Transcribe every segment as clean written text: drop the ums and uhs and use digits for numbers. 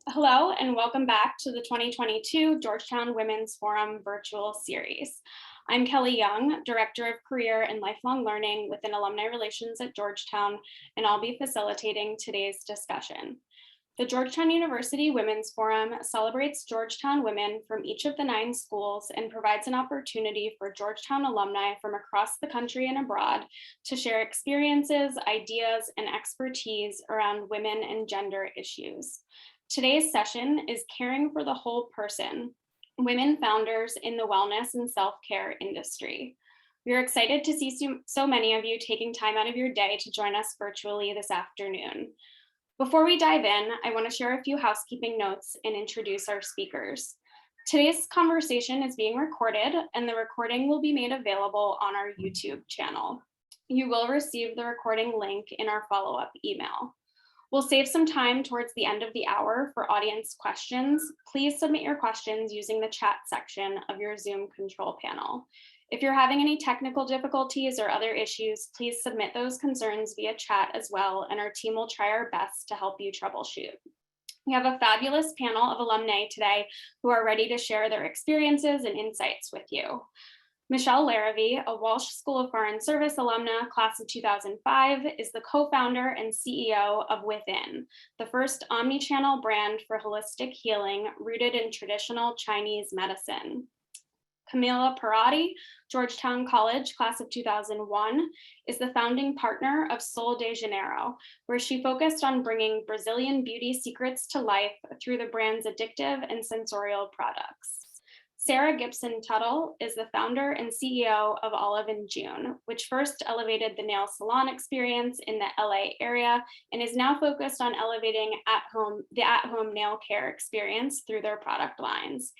Hello, and welcome back to the 2022 Georgetown Women's Forum virtual series. I'm Kelly Young, Director of Career and Lifelong Learning within Alumni Relations at Georgetown, and I'll be facilitating today's discussion. The Georgetown University Women's Forum celebrates Georgetown women from each of the 9 schools and provides an opportunity for Georgetown alumni from across the country and abroad to share experiences, ideas, and expertise around women and gender issues. Today's session is Caring for the Whole Person, Women Founders in the Wellness and Self-Care Industry. We are excited to see so many of you taking time out of your day to join us virtually this afternoon. Before we dive in, I want to share a few housekeeping notes and introduce our speakers. Today's conversation is being recorded, and the recording will be made available on our YouTube channel. You will receive the recording link in our follow-up email. We'll save some time towards the end of the hour for audience questions. Please submit your questions using the chat section of your Zoom control panel. If you're having any technical difficulties or other issues, please submit those concerns via chat as well, and our team will try our best to help you troubleshoot. We have a fabulous panel of alumni today who are ready to share their experiences and insights with you. Michelle Larivee, a Walsh School of Foreign Service alumna, class of 2005, is the co-founder and CEO of Within, the first omni-channel brand for holistic healing rooted in traditional Chinese medicine. Camila, Pierotti, Georgetown College, class of 2001, is the founding partner of Sol de Janeiro, where she focused on bringing Brazilian beauty secrets to life through the brand's addictive and sensorial products. Sarah Gibson Tuttle is the founder and CEO of Olive in June, which first elevated the nail salon experience in the LA area and is now focused on elevating the at-home nail care experience through their product lines.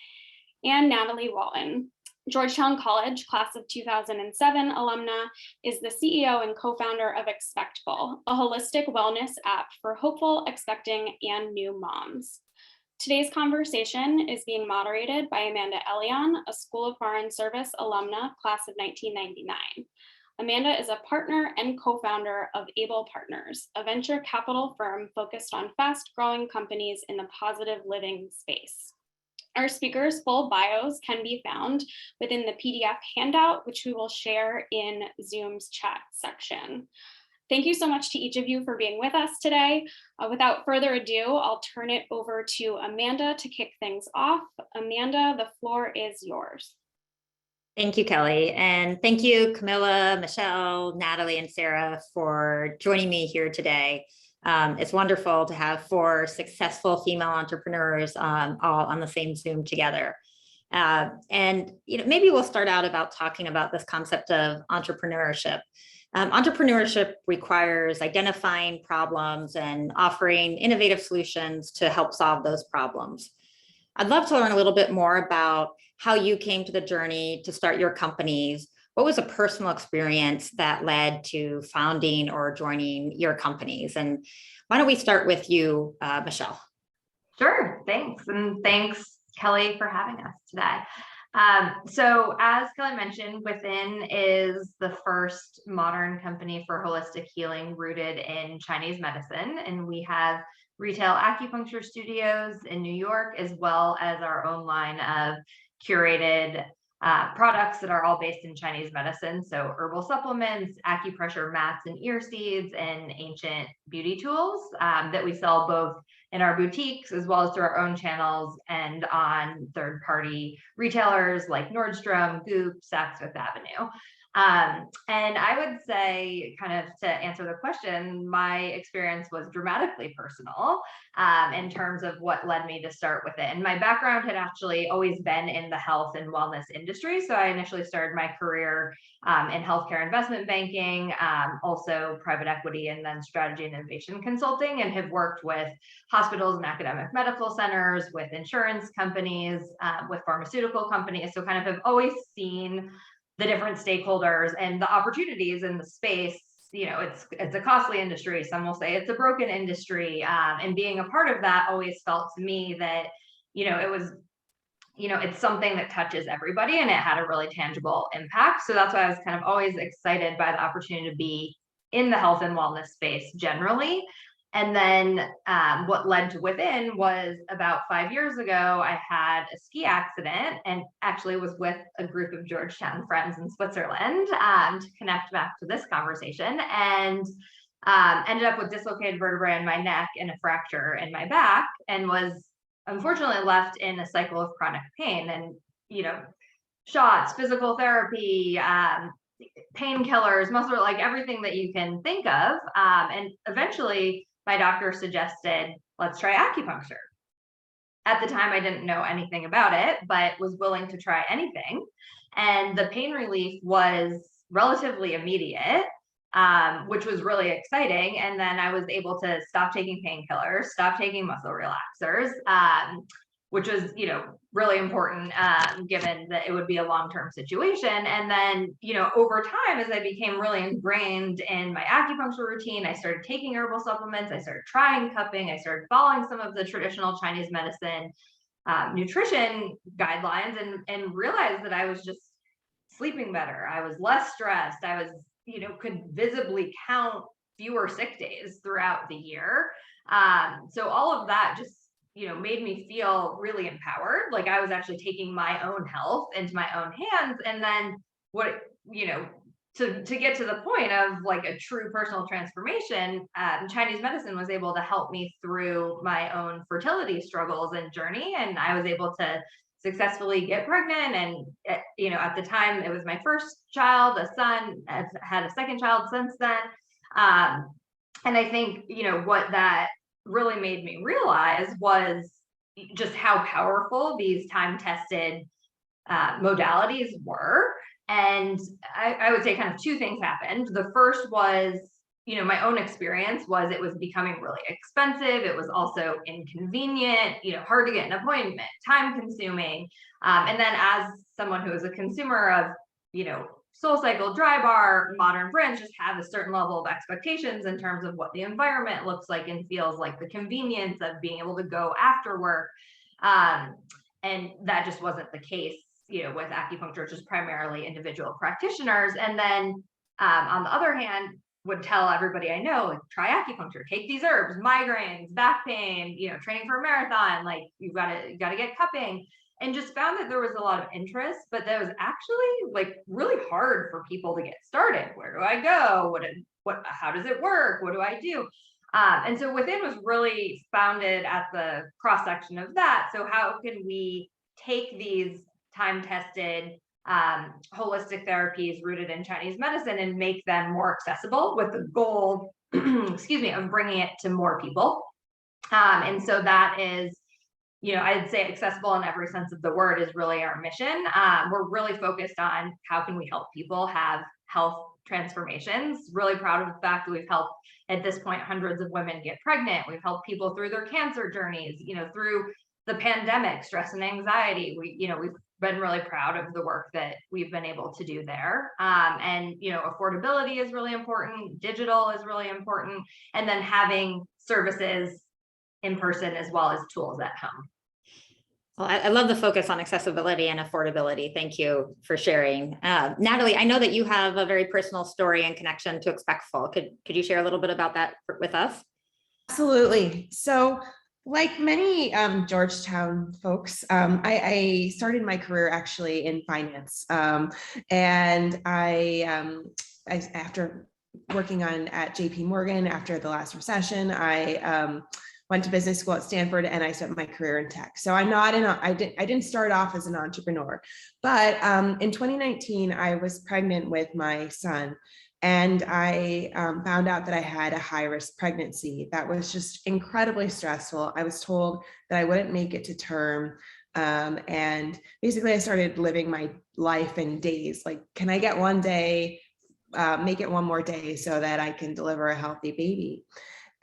And Nathalie Walton, Georgetown College, class of 2007 alumna, is the CEO and co-founder of Expectful, a holistic wellness app for hopeful, expecting, and new moms. Today's conversation is being moderated by Eilian, a School of Foreign Service alumna, class of 1999. Amanda is a partner and co-founder of Able Partners, a venture capital firm focused on fast-growing companies in the positive living space. Our speakers' full bios can be found within the PDF handout, which we will share in Zoom's chat section. Thank you so much to each of you for being with us today. Without further ado, I'll turn it over to Amanda to kick things off. Amanda, the floor is yours. Thank you, Kelly. And thank you, Camila, Michelle, Nathalie, and Sarah for joining me here today. It's wonderful to have 4 successful female entrepreneurs all on the same Zoom together. And maybe we'll start out about talking about this concept of entrepreneurship. Entrepreneurship requires identifying problems and offering innovative solutions to help solve those problems. I'd love to learn a little bit more about how you came to the journey to start your companies. What was a personal experience that led to founding or joining your companies? And why don't we start with you, Michelle? Sure, thanks. And thanks, Kelly, for having us today. So as Kelly mentioned, Within is the first modern company for holistic healing rooted in Chinese medicine. And we have retail acupuncture studios in New York, as well as our own line of curated products that are all based in Chinese medicine. So herbal supplements, acupressure mats and ear seeds, and ancient beauty tools that we sell both in our boutiques as well as through our own channels and on third-party retailers like Nordstrom, Goop, Saks Fifth Avenue. And I would say, kind of to answer the question, my experience was dramatically personal in terms of what led me to start with it. And my background had actually always been in the health and wellness industry. So I initially started my career in healthcare investment banking, also private equity, and then strategy and innovation consulting, and have worked with hospitals and academic medical centers, with insurance companies, with pharmaceutical companies. So kind of have always seen the different stakeholders and the opportunities in the space. It's a costly industry. Some will say it's a broken industry. And being a part of that always felt to me that, it was, it's something that touches everybody, and it had a really tangible impact. So that's why I was kind of always excited by the opportunity to be in the health and wellness space generally. And then what led to Within was about 5 years ago, I had a ski accident and actually was with a group of Georgetown friends in Switzerland to connect back to this conversation, and ended up with dislocated vertebrae in my neck and a fracture in my back, and was unfortunately left in a cycle of chronic pain and, shots, physical therapy, painkillers, muscle, like everything that you can think of. And eventually my doctor suggested, let's try acupuncture. At the time, I didn't know anything about it, but was willing to try anything. And the pain relief was relatively immediate, which was really exciting. And then I was able to stop taking painkillers, stop taking muscle relaxers, which was, really important, given that it would be a long-term situation. And then, over time, as I became really ingrained in my acupuncture routine, I started taking herbal supplements, I started trying cupping, I started following some of the traditional Chinese medicine nutrition guidelines, and realized that I was just sleeping better. I was less stressed. I was, could visibly count fewer sick days throughout the year. So all of that just, made me feel really empowered. Like I was actually taking my own health into my own hands. And then to get to the point of like a true personal transformation, Chinese medicine was able to help me through my own fertility struggles and journey. And I was able to successfully get pregnant. And, at the time it was my first child, a son. I've had a second child since then. And I think, what that really made me realize was just how powerful these time-tested modalities were. And I would say kind of two things happened. The first was, my own experience was it was becoming really expensive. It was also inconvenient, hard to get an appointment, time consuming. And then as someone who is a consumer of, SoulCycle, Dry Bar, modern brands just have a certain level of expectations in terms of what the environment looks like and feels like, the convenience of being able to go after work. And that just wasn't the case, with acupuncture, which is primarily individual practitioners. And then on the other hand, would tell everybody I know, like, try acupuncture, take these herbs, migraines, back pain, training for a marathon, like you gotta get cupping. And just found that there was a lot of interest, but that was actually like really hard for people to get started. Where do I go? How does it work? What do I do? And so Within was really founded at the cross section of that. So how can we take these time-tested holistic therapies rooted in Chinese medicine and make them more accessible with the goal, of bringing it to more people? And so that is, I'd say accessible in every sense of the word is really our mission. We're really focused on how can we help people have health transformations. Really proud of the fact that we've helped, at this point, hundreds of women get pregnant. We've helped people through their cancer journeys, through the pandemic, stress and anxiety. We've been really proud of the work that we've been able to do there. And, affordability is really important. Digital is really important. And then having services in person as well as tools at home. Well, I love the focus on accessibility and affordability. Thank you for sharing. Nathalie, I know that you have a very personal story and connection to Expectful. Could you share a little bit about that with us? Absolutely. So like many Georgetown folks, I started my career actually in finance. And I after working at JP Morgan after the last recession, I went to business school at Stanford, and I spent my career in tech. So I'm not I didn't start off as an entrepreneur, but in 2019, I was pregnant with my son, and I found out that I had a high-risk pregnancy. That was just incredibly stressful. I was told that I wouldn't make it to term. And basically I started living my life in days. Like, can I get one day, make it one more day so that I can deliver a healthy baby?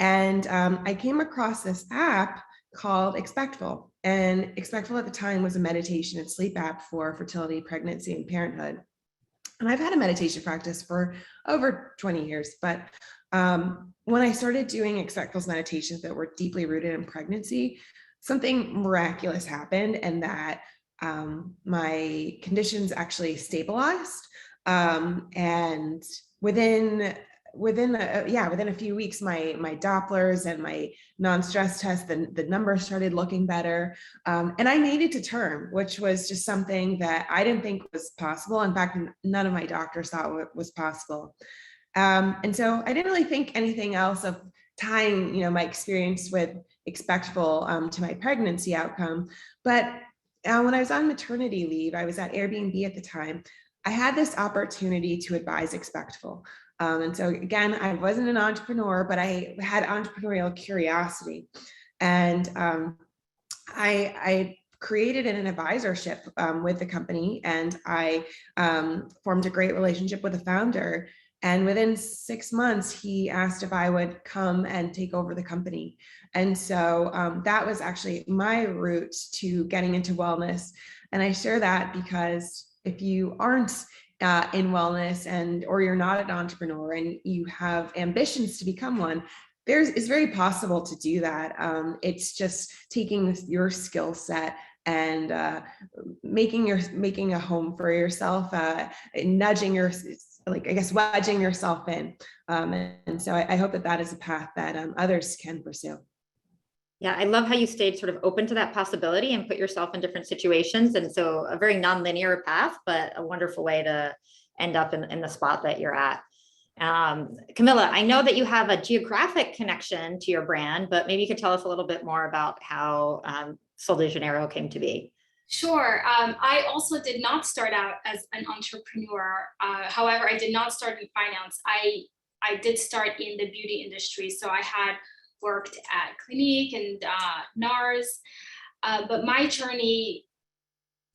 And I came across this app called Expectful. And Expectful at the time was a meditation and sleep app for fertility, pregnancy, and parenthood. And I've had a meditation practice for over 20 years. But when I started doing Expectful's meditations that were deeply rooted in pregnancy, something miraculous happened, and that my conditions actually stabilized. And within within a few weeks, my Dopplers and my non-stress test, the numbers started looking better. And I made it to term, which was just something that I didn't think was possible. In fact, none of my doctors thought was possible. And so I didn't really think anything else of tying, my experience with Expectful to my pregnancy outcome. But when I was on maternity leave, I was at Airbnb at the time. I had this opportunity to advise Expectful. And so again, I wasn't an entrepreneur, but I had entrepreneurial curiosity. And I created an advisorship with the company, and I formed a great relationship with the founder. And within 6 months, he asked if I would come and take over the company. And so that was actually my route to getting into wellness. And I share that because if you aren't in wellness or you're not an entrepreneur and you have ambitions to become one, it's very possible to do that. It's just taking your skill set and making a home for yourself, wedging yourself in. And so I hope that is a path that others can pursue. Yeah, I love how you stayed sort of open to that possibility and put yourself in different situations. And so a very non-linear path, but a wonderful way to end up in the spot that you're at. Camila, I know that you have a geographic connection to your brand, but maybe you could tell us a little bit more about how Sol de Janeiro came to be. Sure. I also did not start out as an entrepreneur. However, I did not start in finance. I did start in the beauty industry. So I had worked at Clinique and NARS. But my journey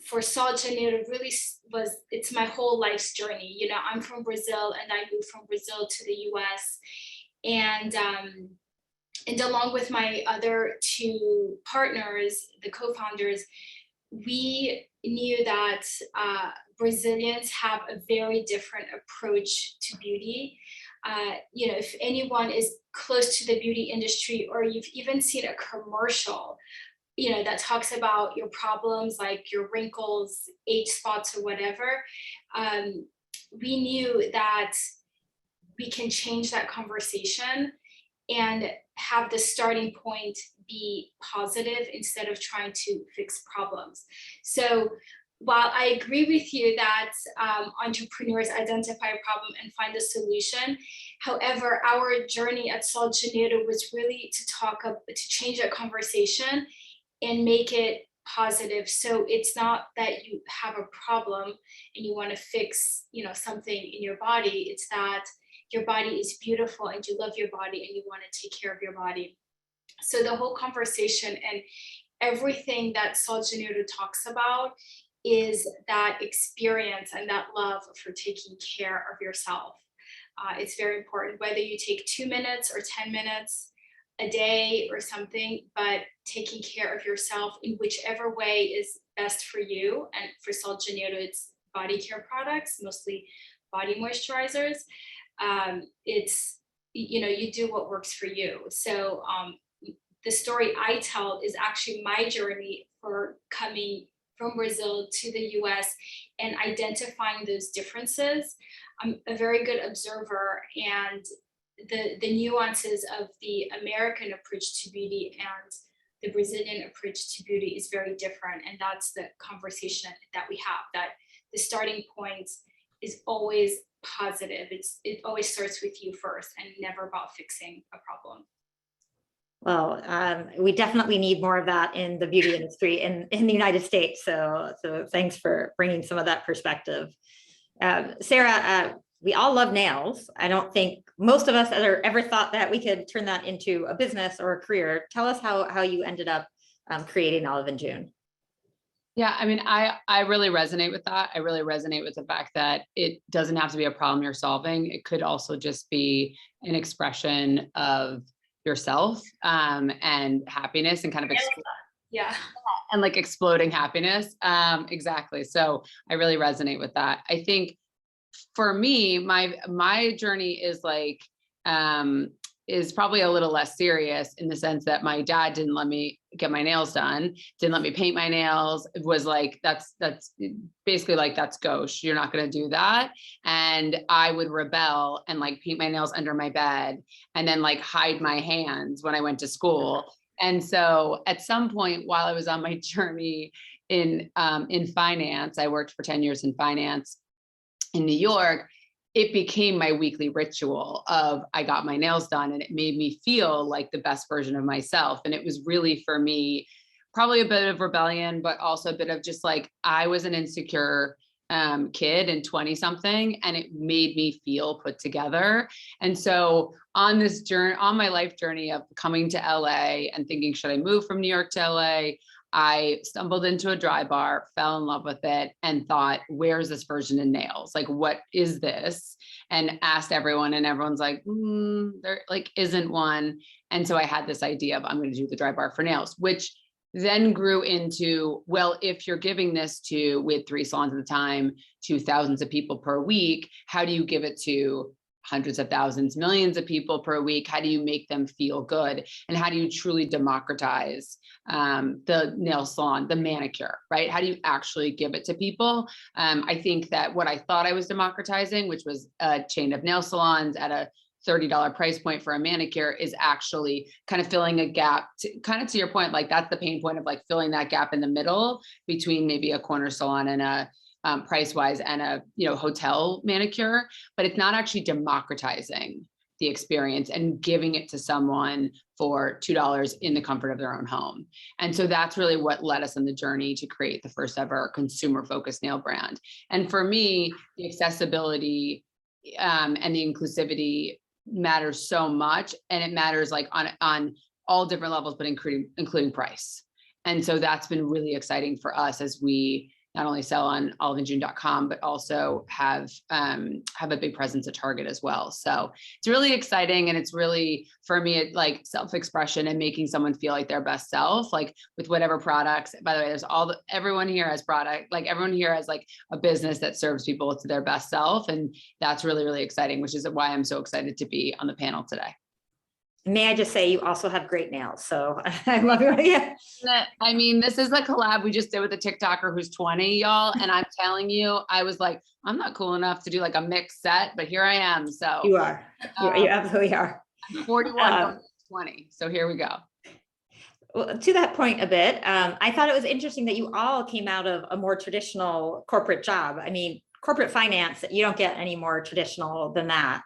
for Sol de Janeiro really it's my whole life's journey. I'm from Brazil, and I moved from Brazil to the US. And along with my other two partners, the co-founders, we knew that Brazilians have a very different approach to beauty. If anyone is close to the beauty industry, or you've even seen a commercial, that talks about your problems, like your wrinkles, age spots, or whatever, we knew that we can change that conversation and have the starting point be positive instead of trying to fix problems. So while I agree with you that entrepreneurs identify a problem and find a solution, however, our journey at Sol de Janeiro was really to change that conversation and make it positive. So it's not that you have a problem and you want to fix, something in your body. It's that your body is beautiful and you love your body and you want to take care of your body. So the whole conversation and everything that Sol de Janeiro talks about is that experience and that love for taking care of yourself. It's very important, whether you take 2 minutes or 10 minutes a day or something, but taking care of yourself in whichever way is best for you. And for Sol de Janeiro, it's body care products, mostly body moisturizers. It's, you do what works for you. So the story I tell is actually my journey for coming from Brazil to the US and identifying those differences. I'm a very good observer, and the nuances of the American approach to beauty and the Brazilian approach to beauty is very different. And that's the conversation that we have, that the starting point is always positive. It always starts with you first and never about fixing a problem. Well, we definitely need more of that in the beauty industry in the United States. So thanks for bringing some of that perspective. Sarah, we all love nails. I don't think most of us ever thought that we could turn that into a business or a career. Tell us how you ended up creating Olive & June. Yeah, I mean, I really resonate with that. I really resonate with the fact that it doesn't have to be a problem you're solving. It could also just be an expression of yourself and happiness and kind of and like exploding happiness. Exactly. So I really resonate with that. I think for me, my journey is like is probably a little less serious in the sense that my dad didn't let me get my nails done, didn't let me paint my nails. It was like, that's basically like, that's gauche. You're not going to do that. And I would rebel and like paint my nails under my bed and then like hide my hands when I went to school. And so at some point while I was on my journey in finance, I worked for 10 years in finance in New York. It became my weekly ritual of I got my nails done, and it made me feel like the best version of myself. And it was really, for me, probably a bit of rebellion, but also a bit of just like, I was an insecure kid and 20 something, and it made me feel put together. And so on this journey, on my life journey of coming to LA and thinking, should I move from New York to LA? I stumbled into a dry bar, fell in love with it, and thought, where's this version of nails? Like, what is this? And asked everyone, and everyone's like, there like isn't one. And so I had this idea of I'm going to do the dry bar for nails, which then grew into, well, if you're giving this to, with 3 salons at the time, to thousands of people per week, how do you give it to hundreds of thousands, millions of people per week? How do you make them feel good? And how do you truly democratize the nail salon, the manicure, right? How do you actually give it to people? I think that what I thought I was democratizing, which was a chain of nail salons at a $30 price point for a manicure, is actually kind of filling a gap, kind of to your point, like that's the pain point of like filling that gap in the middle between maybe a corner salon and a price wise and a hotel manicure, but it's not actually democratizing the experience and giving it to someone for $2 in the comfort of their own home. And so that's really what led us on the journey to create the first ever consumer focused nail brand. And for me, the accessibility and the inclusivity matters so much, and it matters like on all different levels, but including price. And so that's been really exciting for us as we not only sell on oliveandjune.com, but also have a big presence at Target as well. So it's really exciting. And it's really, for me, it like self-expression and making someone feel like their best self, like with whatever products. By the way, there's everyone here has product, like everyone here has like a business that serves people to their best self. And that's really, really exciting, which is why I'm so excited to be on the panel today. May I just say, you also have great nails. So I love it. Yeah. I mean, this is a collab we just did with a TikToker who's 20, y'all. And I'm telling you, I was like, I'm not cool enough to do like a mixed set, but here I am. So You are. You absolutely are. I'm 41, 20. So here we go. Well, to that point a bit, I thought it was interesting that you all came out of a more traditional corporate job. I mean, corporate finance, you don't get any more traditional than that.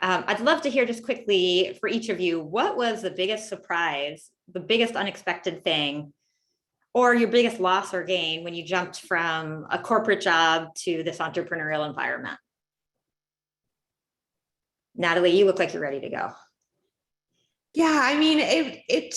I'd love to hear just quickly for each of you, what was the biggest surprise, the biggest unexpected thing, or your biggest loss or gain when you jumped from a corporate job to this entrepreneurial environment? Nathalie, you look like you're ready to go. Yeah, I mean, it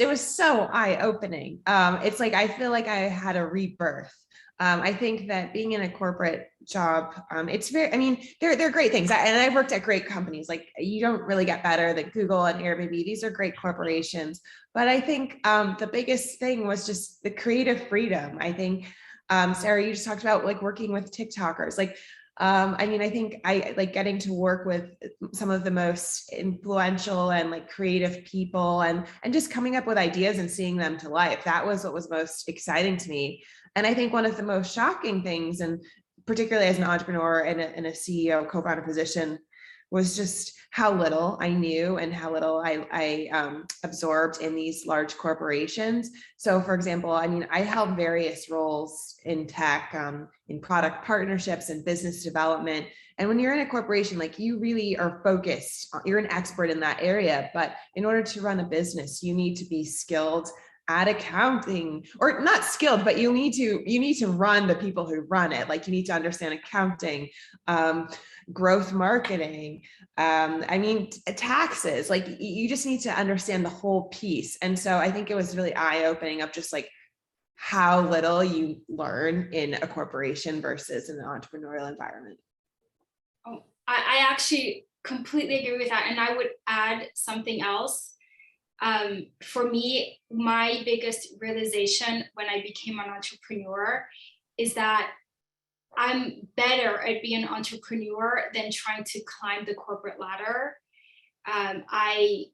was so eye-opening. It's like, I feel like I had a rebirth. I think that being in a corporate job, it's very, I mean, they're great things. And I worked at great companies. Like, you don't really get better than Google and Airbnb. These are great corporations. But I think the biggest thing was just the creative freedom. I think, Sarah, you just talked about like working with TikTokers. Like, I mean, I think I like getting to work with some of the most influential and like creative people and just coming up with ideas and seeing them to life. That was what was most exciting to me. And I think one of the most shocking things, and particularly as an entrepreneur in a CEO co-founder position, was just how little I knew and how little I absorbed in these large corporations. So for example, I mean, I held various roles in tech, in product partnerships and business development. And when you're in a corporation, like, you really are focused, you're an expert in that area. But in order to run a business, you need to be skilled at accounting, or not skilled, but you need to run the people who run it. Like, you need to understand accounting, growth marketing, I mean, taxes. Like, you just need to understand the whole piece. And so I think it was really eye-opening of just like how little you learn in a corporation versus in an entrepreneurial environment. Oh, I actually completely agree with that. And I would add something else. For me, my biggest realization when I became an entrepreneur is that I'm better at being an entrepreneur than trying to climb the corporate ladder. I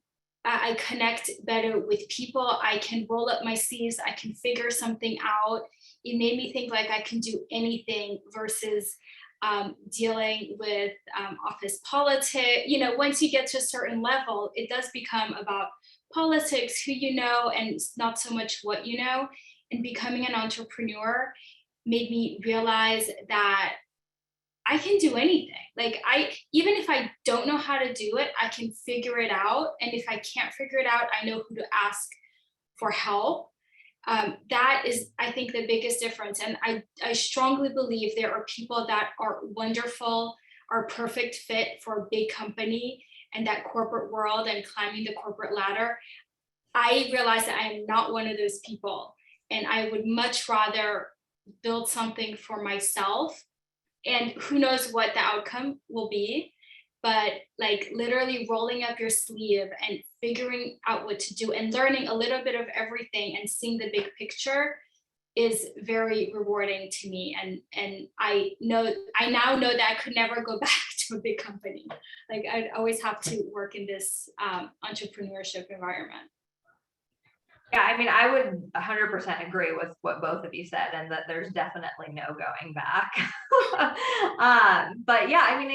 connect better with people. I can roll up my sleeves. I can figure something out. It made me think like I can do anything versus dealing with office politics. You know, once you get to a certain level, it does become about politics, who you know, and not so much what you know. And becoming an entrepreneur made me realize that I can do anything. Like even if I don't know how to do it, I can figure it out. And if I can't figure it out, I know who to ask for help. That is, I think, the biggest difference. And I strongly believe there are people that are wonderful, are perfect fit for a big company and that corporate world and climbing the corporate ladder. I realize that I am not one of those people. And I would much rather build something for myself, and who knows what the outcome will be, but like literally rolling up your sleeve and figuring out what to do and learning a little bit of everything and seeing the big picture is very rewarding to me. And I now know that I could never go back to a big company. Like I'd always have to work in this entrepreneurship environment. Yeah, I mean, I would 100% agree with what both of you said, and that there's definitely no going back. But yeah, I mean,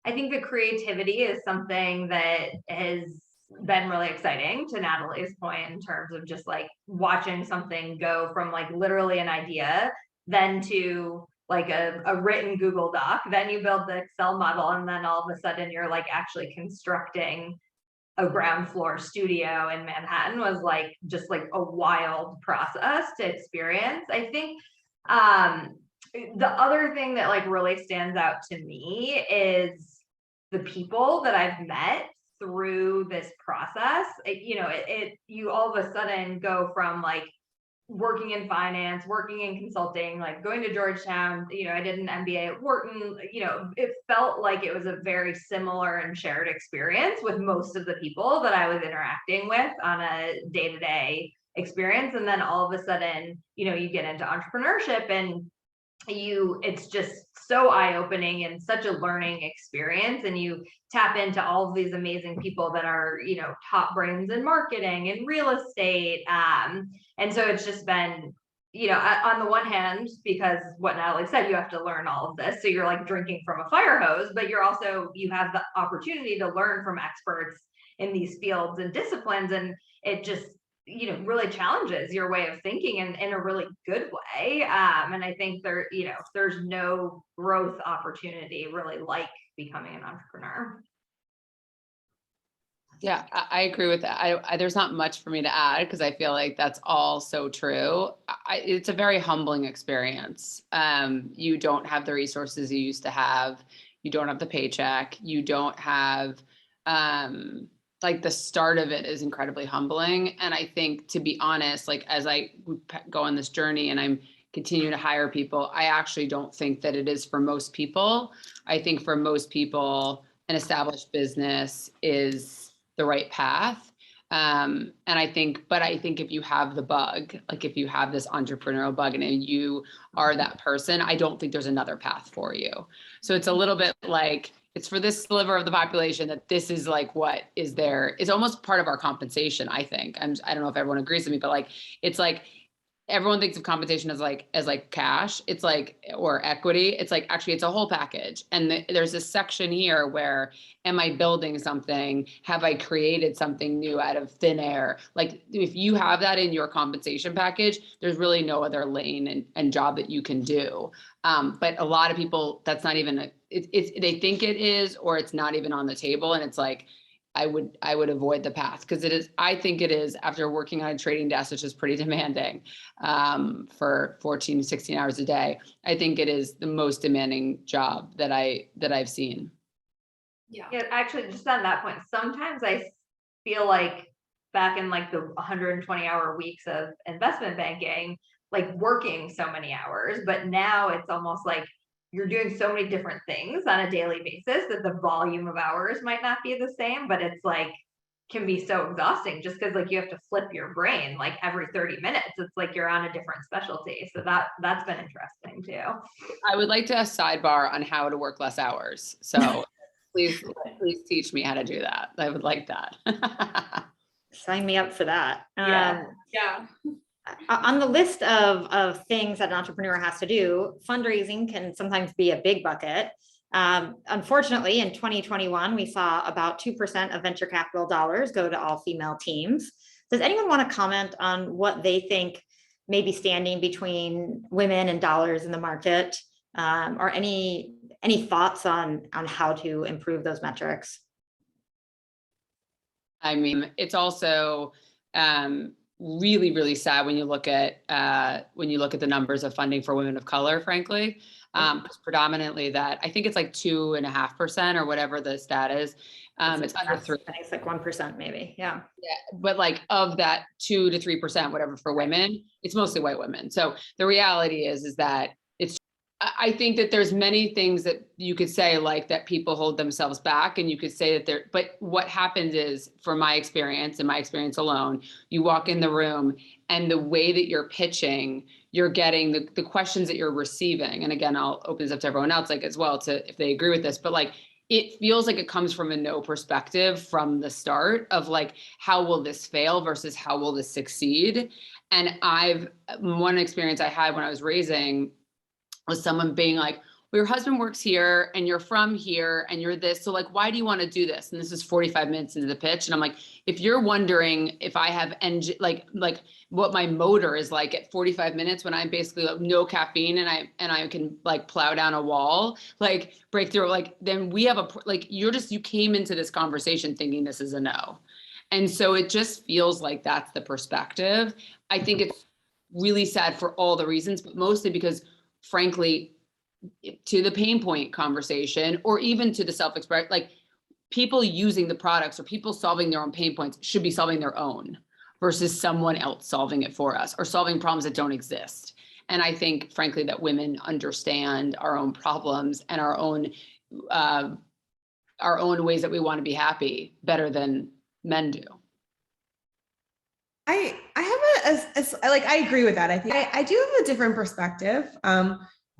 I think the creativity is something that has been really exciting, to Nathalie's point, in terms of just like watching something go from like literally an idea, then to like a written Google Doc, then you build the Excel model, and then all of a sudden you're like actually constructing a ground floor studio in Manhattan. Was like just like a wild process to experience. I think the other thing that like really stands out to me is the people that I've met through this process. You all of a sudden go from like working in finance, working in consulting, like going to Georgetown, I did an MBA at Walton, it felt like it was a very similar and shared experience with most of the people that I was interacting with on a day-to-day experience. And then all of a sudden, you get into entrepreneurship, and it's just so eye-opening and such a learning experience, and you tap into all of these amazing people that are top brains in marketing and real estate, and so it's just been on the one hand, because what Nathalie said, you have to learn all of this, so you're like drinking from a fire hose, but you have the opportunity to learn from experts in these fields and disciplines, and it just really challenges your way of thinking in a really good way. And I think there's no growth opportunity really like becoming an entrepreneur. Yeah, I agree with that. There's not much for me to add, because I feel like that's all so true. It's a very humbling experience. You don't have the resources you used to have. You don't have the paycheck. You don't have, like the start of it is incredibly humbling. And I think, to be honest, like as I go on this journey and I'm continuing to hire people, I actually don't think that it is for most people. I think for most people, an established business is the right path. And I think if you have the bug, like if you have this entrepreneurial bug and you are that person, I don't think there's another path for you. So it's a little bit like, it's for this sliver of the population that this is like what is there. It's almost part of our compensation, I think. I don't know if everyone agrees with me, but like, it's like, everyone thinks of compensation as like cash. It's like, or equity. It's like, actually it's a whole package. And there's this section here where, am I building something? Have I created something new out of thin air? Like if you have that in your compensation package, there's really no other lane and job that you can do. But a lot of people, that's not even, they think it is, or it's not even on the table. And it's like, I would avoid the path, because I think it is, after working on a trading desk, which is pretty demanding, for 14 to 16 hours a day. I think it is the most demanding job that I've seen. Yeah, actually, just on that point, sometimes I feel like back in like the 120-hour weeks of investment banking, like working so many hours, but now it's almost like you're doing so many different things on a daily basis that the volume of hours might not be the same, but it's like, can be so exhausting, just because like you have to flip your brain like every 30 minutes. It's like you're on a different specialty. So that's been interesting too. I would like to sidebar on how to work less hours. So Please teach me how to do that. I would like that. Sign me up for that. Yeah. On the list of things that an entrepreneur has to do, fundraising can sometimes be a big bucket. Unfortunately, in 2021, we saw about 2% of venture capital dollars go to all female teams. Does anyone want to comment on what they think may be standing between women and dollars in the market, or any thoughts on how to improve those metrics? I mean, it's also really, really sad when you look at the numbers of funding for women of color, frankly. It's predominantly that, I think it's like 2.5% or whatever the stat is. It's under 3. I think it's like 1% maybe. Yeah. But like of that 2 to 3%, whatever, for women, it's mostly white women. So the reality is that I think that there's many things that you could say, like that people hold themselves back, and you could say that but what happens is, from my experience and my experience alone, you walk in the room and the way that you're pitching, you're getting the questions that you're receiving. And again, I'll open this up to everyone else, like, as well, to if they agree with this, but like, it feels like it comes from a no perspective from the start of like, how will this fail versus how will this succeed? And one experience I had when I was raising was someone being like, well, your husband works here and you're from here and you're this, so like, why do you want to do this? And this is 45 minutes into the pitch. And I'm like, if you're wondering if I have like what my motor is like at 45 minutes when I'm basically like no caffeine and I can like plow down a wall, like break through, like, then we have you came into this conversation thinking this is a no. And so it just feels like that's the perspective. I think it's really sad for all the reasons, but mostly because, frankly, to the pain point conversation, or even to the self-expression, like people using the products or people solving their own pain points should be solving their own versus someone else solving it for us or solving problems that don't exist. And I think, frankly, that women understand our own problems and our own ways that we want to be happy better than men do. I agree with that. I think I do have a different perspective.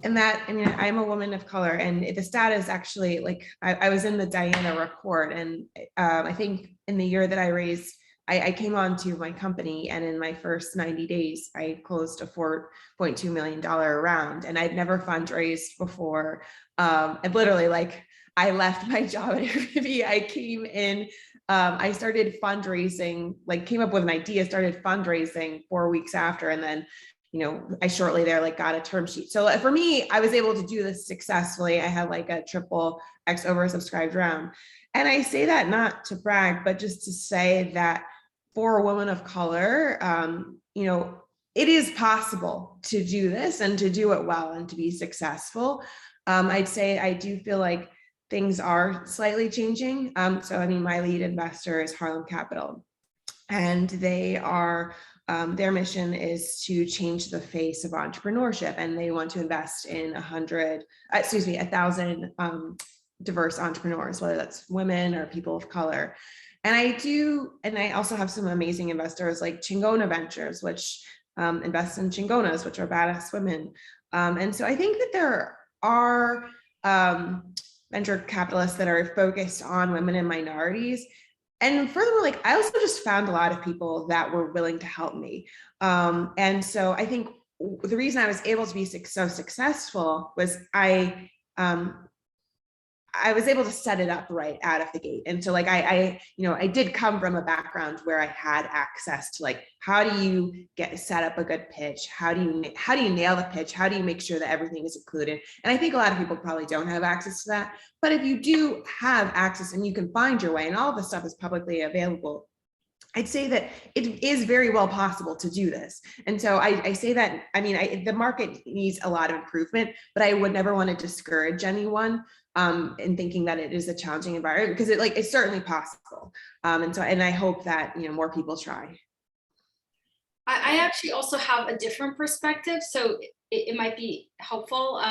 And that, I mean, I'm a woman of color, and the stat is actually like, I was in the Diana report, and I think in the year that I raised, I came on to my company, and in my first 90 days, I closed a $4.2 million round, and I'd never fundraised before. And literally, like, I left my job at Larivee. I came in, I started fundraising, like came up with an idea, started fundraising 4 weeks after, and then, you know, I shortly there like got a term sheet. So for me, I was able to do this successfully. I had like a triple X oversubscribed round. And I say that not to brag, but just to say that for a woman of color, you know, it is possible to do this and to do it well and to be successful. I'd say I do feel like things are slightly changing. So, I mean, my lead investor is Harlem Capital, and they are, their mission is to change the face of entrepreneurship, and they want to invest in 1,000 diverse entrepreneurs, whether that's women or people of color. And I also have some amazing investors like Chingona Ventures, which invest in Chingonas, which are badass women. And so I think that there are venture capitalists that are focused on women and minorities. And furthermore, like, I also just found a lot of people that were willing to help me. And so I think the reason I was able to be so successful was I was able to set it up right out of the gate. And so like, I did come from a background where I had access to like, how do you set up a good pitch? How do you nail the pitch? How do you make sure that everything is included? And I think a lot of people probably don't have access to that, but if you do have access and you can find your way, and all the stuff is publicly available, I'd say that it is very well possible to do this. And so I say that, I mean, the market needs a lot of improvement, but I would never want to discourage anyone in thinking that it is a challenging environment, because it's certainly possible. And I hope that, you know, more people try. I actually also have a different perspective, so it might be helpful.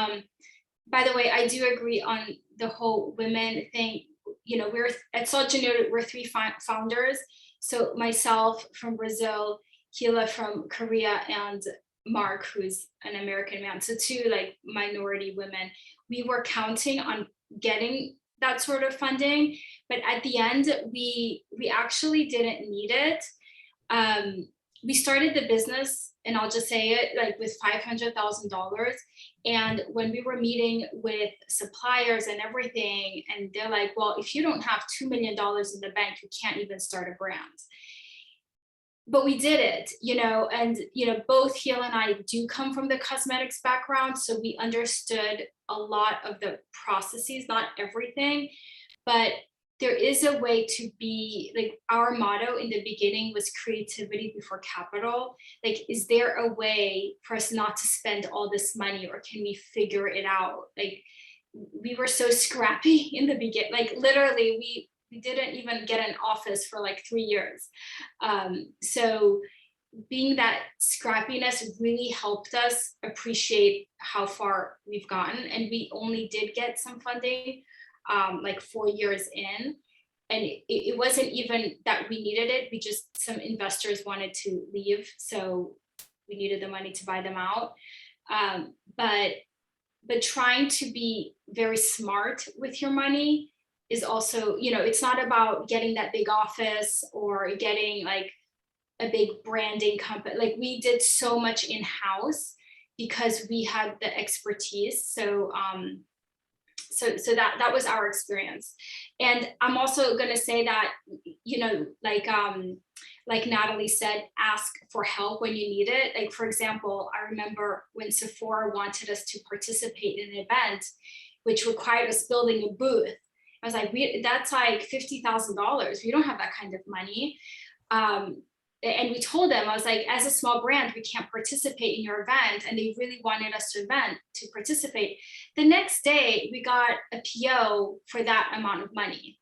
By the way, I do agree on the whole women thing. You know, we're at Janeiro, we're 3 founders. So myself from Brazil, Hila from Korea, and Mark, who's an American man. So 2 like minority women. We were counting on getting that sort of funding, but at the end, we actually didn't need it. We started the business, and I'll just say it, like with $500,000. And when we were meeting with suppliers and everything, and they're like, well, if you don't have $2 million in the bank, you can't even start a brand. But we did it, and, both Heel and I do come from the cosmetics background. So we understood a lot of the processes, not everything, but there is a way to be, like, our motto in the beginning was creativity before capital. Like, is there a way for us not to spend all this money, or can we figure it out? Like, we were so scrappy in the beginning, like literally we didn't even get an office for like 3 years. So being that scrappiness really helped us appreciate how far we've gotten. And we only did get some funding like 4 years in. And it wasn't even that we needed it. Some investors wanted to leave. So we needed the money to buy them out. But trying to be very smart with your money is also, it's not about getting that big office or getting like a big branding company. Like, we did so much in-house because we had the expertise. So that was our experience. And I'm also going to say that, like Nathalie said, ask for help when you need it. Like, for example, I remember when Sephora wanted us to participate in an event, which required us building a booth. I was like, that's like $50,000. We don't have that kind of money. And we told them, I was like, as a small brand, we can't participate in your event. And they really wanted us to participate. The next day, we got a PO for that amount of money.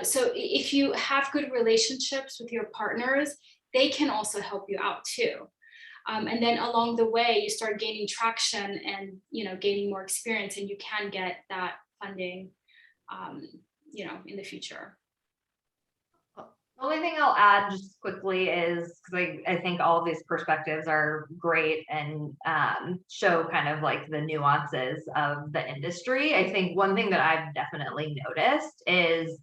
So if you have good relationships with your partners, they can also help you out too. And then along the way, you start gaining traction and, gaining more experience, and you can get that funding, in the future. The only thing I'll add just quickly is, because I think all of these perspectives are great and show kind of like the nuances of the industry. I think one thing that I've definitely noticed is,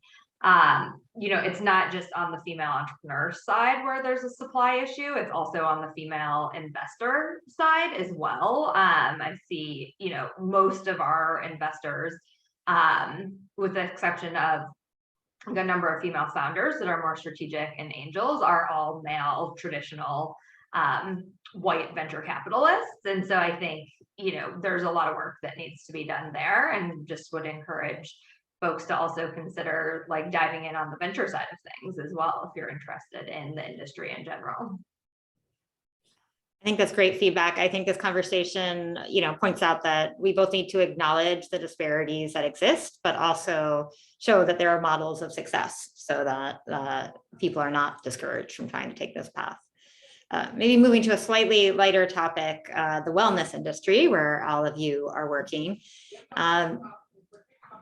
it's not just on the female entrepreneur side where there's a supply issue, it's also on the female investor side as well. I see, most of our investors, with the exception of a number of female founders that are more strategic and angels, are all male, traditional, white venture capitalists. And so I think, there's a lot of work that needs to be done there, and just would encourage folks to also consider like diving in on the venture side of things as well, if you're interested in the industry in general. I think that's great feedback. I think this conversation, points out that we both need to acknowledge the disparities that exist, but also show that there are models of success so that people are not discouraged from trying to take this path. Maybe moving to a slightly lighter topic, the wellness industry, where all of you are working.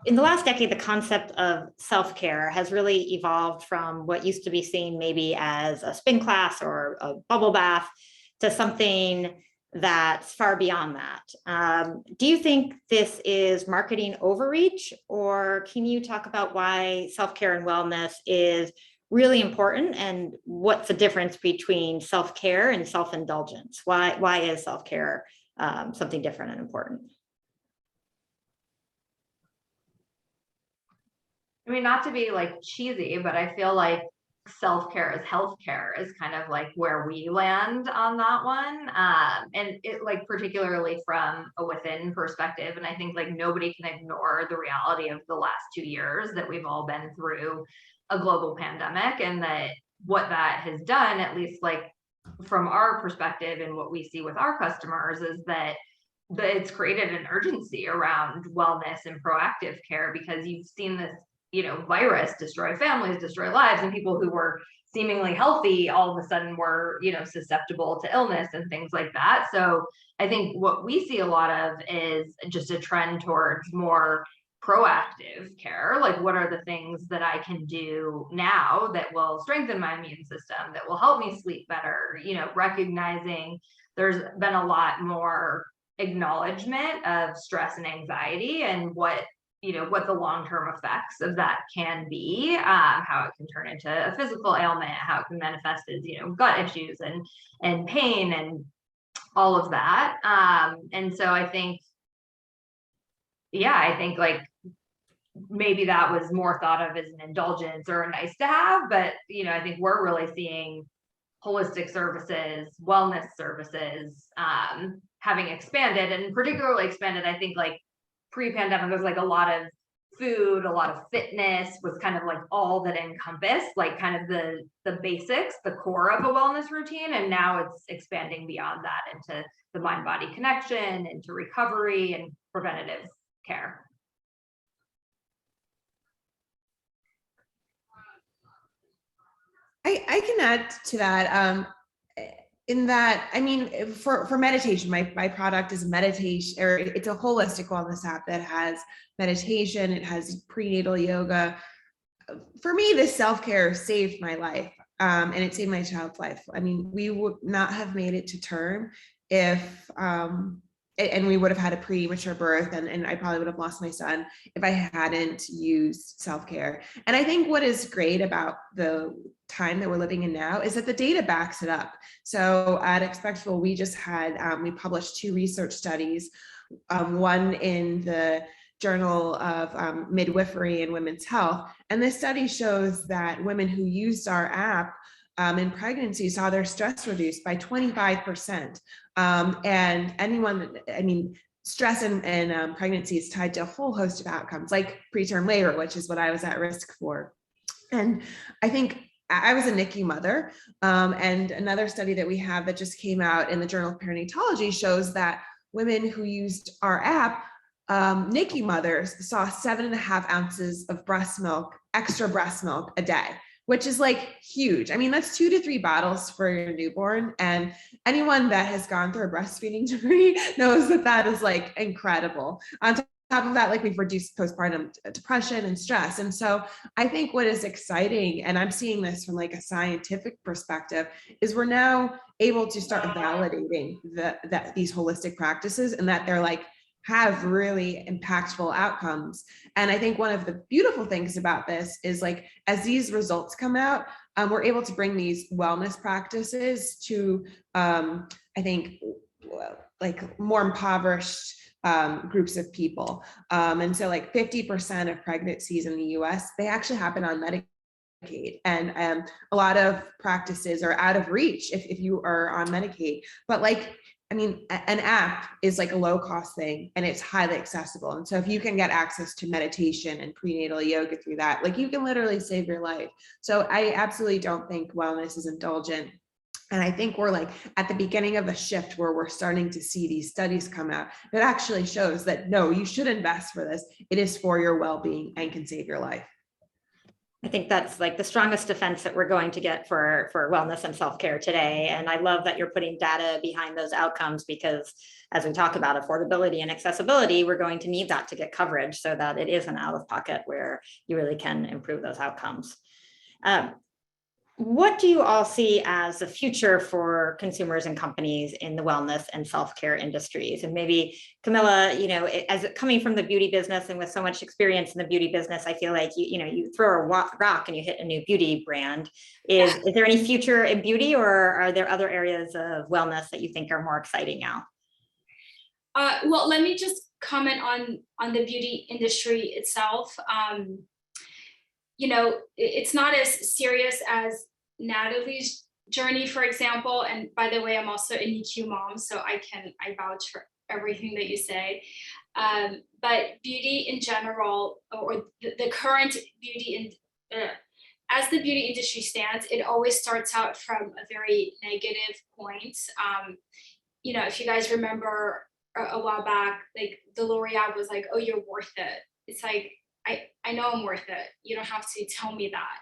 In the last decade, the concept of self-care has really evolved from what used to be seen maybe as a spin class or a bubble bath to something that's far beyond that. Do you think this is marketing overreach, or can you talk about why self-care and wellness is really important, and what's the difference between self-care and self-indulgence? Why is self-care something different and important? I mean, not to be like cheesy, but I feel like self-care is healthcare is kind of like where we land on that one. And it, like, particularly from a within perspective. And I think like nobody can ignore the reality of the last 2 years that we've all been through a global pandemic, and that what that has done, at least like from our perspective and what we see with our customers, is that it's created an urgency around wellness and proactive care, because you've seen this virus destroy families, destroy lives, and people who were seemingly healthy all of a sudden were, susceptible to illness and things like that. So I think what we see a lot of is just a trend towards more proactive care. Like, what are the things that I can do now that will strengthen my immune system, that will help me sleep better, recognizing there's been a lot more acknowledgement of stress and anxiety and what what the long-term effects of that can be, how it can turn into a physical ailment, how it can manifest as, gut issues and pain and all of that. And so I think like maybe that was more thought of as an indulgence or a nice to have, but I think we're really seeing holistic services, wellness services, having expanded, and particularly expanded, I think, like pre-pandemic was like a lot of food, a lot of fitness was kind of like all that encompassed, like kind of the basics, the core of a wellness routine. And now it's expanding beyond that into the mind-body connection, into recovery and preventative care. I can add to that. In that, I mean, for meditation, my product is meditation, or it's a holistic wellness app that has meditation, it has prenatal yoga. For me, this self-care saved my life, and it saved my child's life. I mean, we would not have made it to term if, and we would have had a premature birth, and I probably would have lost my son if I hadn't used self-care. And I think what is great about the time that we're living in now is that the data backs it up. So at Expectful, we just had, we published 2 research studies, one in the Journal of Midwifery and Women's Health. And this study shows that women who used our app in pregnancy saw their stress reduced by 25%. And stress and pregnancy is tied to a whole host of outcomes, like preterm labor, which is what I was at risk for. And I think I was a NICU mother, and another study that we have that just came out in the Journal of Perinatology shows that women who used our app, NICU mothers, saw 7.5 ounces of extra breast milk a day, which is like huge. I mean, that's 2 to 3 bottles for your newborn. And anyone that has gone through a breastfeeding journey knows that that is like incredible. On top of that, like we've reduced postpartum depression and stress. And so I think what is exciting, and I'm seeing this from like a scientific perspective, is we're now able to start validating that these holistic practices and that they're like, have really impactful outcomes. And I think one of the beautiful things about this is like, as these results come out, we're able to bring these wellness practices to, I think, like more impoverished groups of people. And so like 50% of pregnancies in the US, they actually happen on Medicaid. And a lot of practices are out of reach if you are on Medicaid. But like, I mean, an app is like a low cost thing and it's highly accessible. And so if you can get access to meditation and prenatal yoga through that, like you can literally save your life. So I absolutely don't think wellness is indulgent. And I think we're like at the beginning of a shift where we're starting to see these studies come out that actually shows that, no, you should invest for this. It is for your well-being and can save your life. I think that's like the strongest defense that we're going to get for wellness and self-care today. And I love that you're putting data behind those outcomes, because as we talk about affordability and accessibility, we're going to need that to get coverage so that it is an out of pocket where you really can improve those outcomes. What do you all see as the future for consumers and companies in the wellness and self-care industries? And maybe Camila, as coming from the beauty business and with so much experience in the beauty business, I feel like you throw a rock and you hit a new beauty brand. Is there any future in beauty, or are there other areas of wellness that you think are more exciting now? Well, let me just comment on the beauty industry itself. It's not as serious as Nathalie's journey, for example. And by the way, I'm also a NICU mom, so I vouch for everything that you say. But beauty in general, or the current beauty as the beauty industry stands, it always starts out from a very negative point. If you guys remember a while back, like the L'Oreal was like, "Oh, you're worth it." It's like, I know I'm worth it. You don't have to tell me that.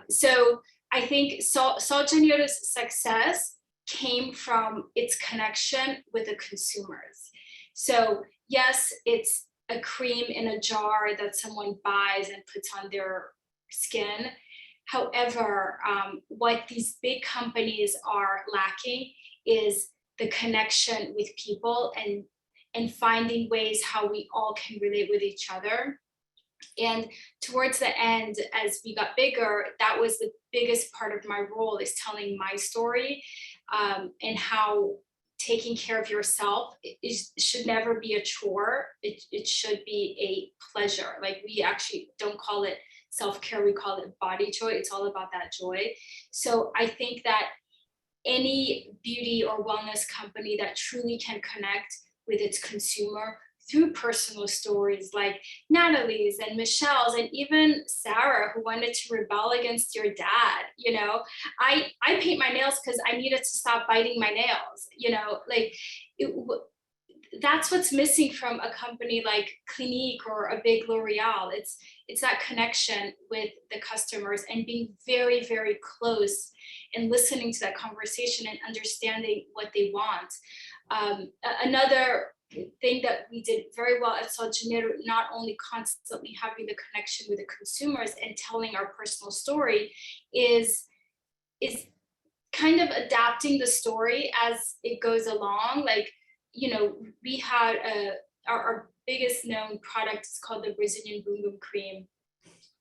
So I think Sol Janeiro's success came from its connection with the consumers. So yes, it's a cream in a jar that someone buys and puts on their skin. However, what these big companies are lacking is the connection with people and and finding ways how we all can relate with each other. And towards the end, as we got bigger, that was the biggest part of my role, is telling my story, and how taking care of yourself should never be a chore. It should be a pleasure. Like, we actually don't call it self-care, we call it body joy. It's all about that joy. So I think that any beauty or wellness company that truly can connect with its consumer through personal stories like Nathalie's and Michelle's, and even Sarah, who wanted to rebel against your dad. I paint my nails because I needed to stop biting my nails. That's what's missing from a company like Clinique or a big L'Oreal. It's that connection with the customers and being very, very close and listening to that conversation and understanding what they want. Another thing that we did very well at Janeiro, not only constantly having the connection with the consumers and telling our personal story, is kind of adapting the story as it goes along. We had our biggest known product is called the Brazilian Boom Boom Cream.